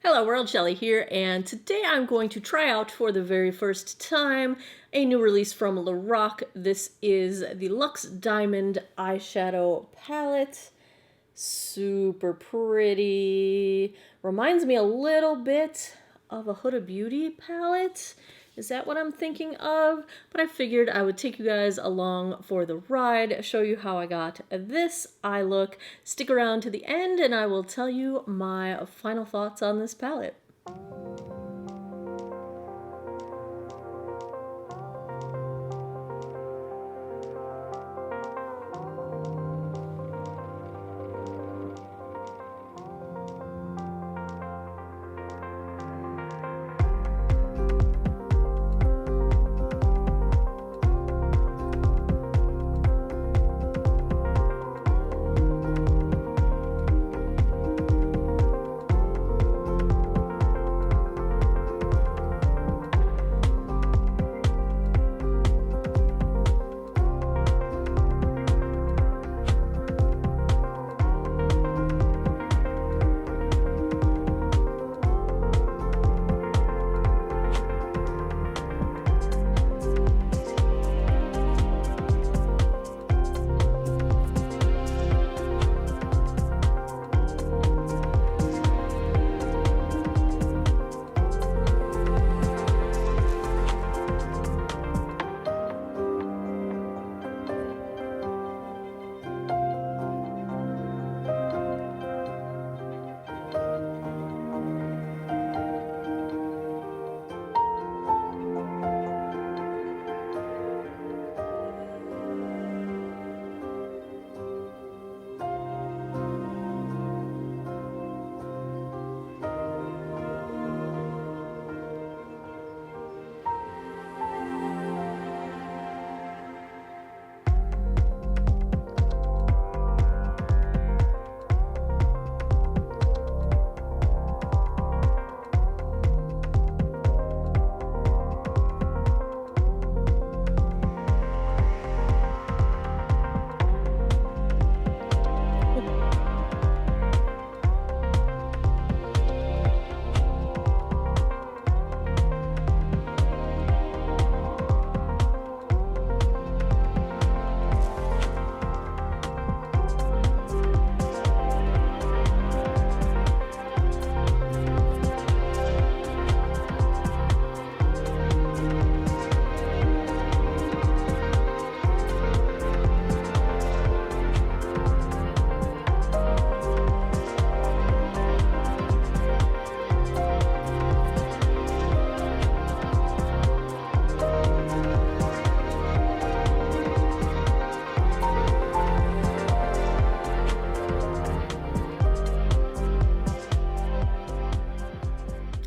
Hello world, Shelly here, and today I'm going to try out for the very first time a new release from Lorac. This is the Lux Diamond eyeshadow palette. Super pretty. Reminds me a little bit of a Huda Beauty palette. Is that what I'm thinking of? But I figured I would take you guys along for the ride, show you how I got this eye look. Stick around to the end and I will tell you my final thoughts on this palette.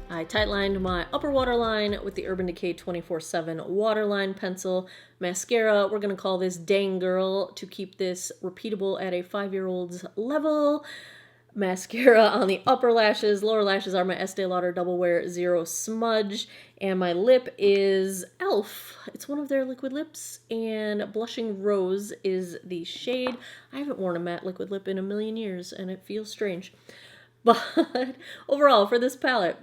I tightlined my upper waterline with the Urban Decay 24/7 waterline pencil. Mascara, we're going to call this Dang Girl to keep this repeatable at a 5-year-old's level. Mascara on the upper lashes. Lower lashes are my Estee Lauder Double Wear Zero Smudge. And my lip is e.l.f. It's one of their liquid lips. And Blushing Rose is the shade. I haven't worn a matte liquid lip in a million years, and it feels strange. But overall, for this palette,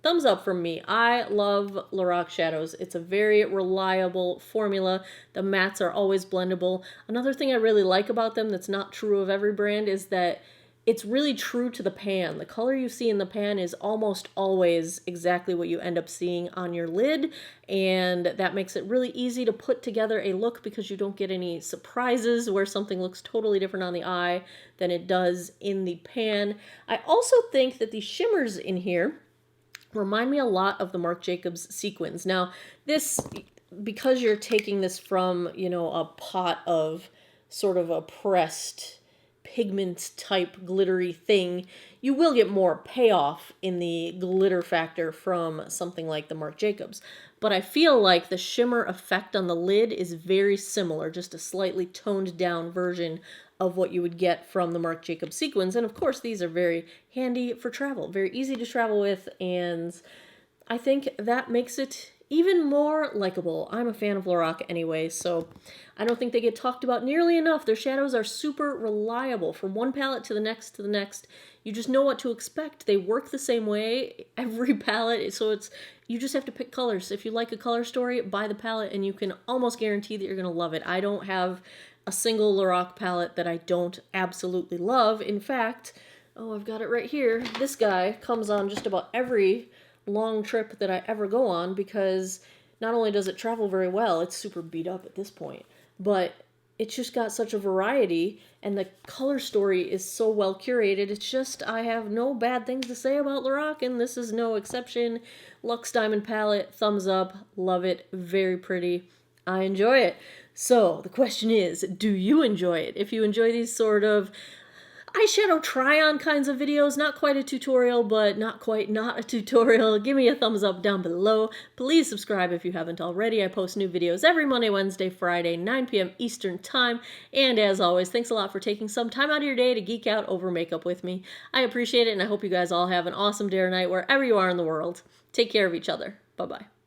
thumbs up from me. I love Lorac shadows. It's a very reliable formula. The mattes are always blendable. Another thing I really like about them that's not true of every brand is that it's really true to the pan. The color you see in the pan is almost always exactly what you end up seeing on your lid, and that makes it really easy to put together a look because you don't get any surprises where something looks totally different on the eye than it does in the pan. I also think that the shimmers in here remind me a lot of the Marc Jacobs sequins. Now, this, because you're taking this from, a pot of sort of a pressed pigment type glittery thing, you will get more payoff in the glitter factor from something like the Marc Jacobs. But I feel like the shimmer effect on the lid is very similar, just a slightly toned down version of what you would get from the Marc Jacobs sequins. And of course, these are very handy for travel, very easy to travel with, and I think that makes it even more likable. I'm a fan of Lorac anyway, so I don't think they get talked about nearly enough. Their shadows are super reliable from one palette to the next to the next. You just know what to expect. They work the same way every palette, so you just have to pick colors. If you like a color story, buy the palette and you can almost guarantee that you're going to love it. I don't have a single Lorac palette that I don't absolutely love. In fact, oh, I've got it right here. This guy comes on just about every long trip that I ever go on because not only does it travel very well, it's super beat up at this point, but it's just got such a variety and the color story is so well curated. It's just, I have no bad things to say about Lorac, and this is no exception. Lux Diamond palette, thumbs up, love it, very pretty. I enjoy it. So the question is, do you enjoy it? If you enjoy these sort of eyeshadow try-on kinds of videos, not quite a tutorial, but not quite not a tutorial, give me a thumbs up down below. Please subscribe if you haven't already. I post new videos every Monday, Wednesday, Friday, 9 p.m. Eastern Time. And as always, thanks a lot for taking some time out of your day to geek out over makeup with me. I appreciate it, and I hope you guys all have an awesome day or night wherever you are in the world. Take care of each other. Bye-bye.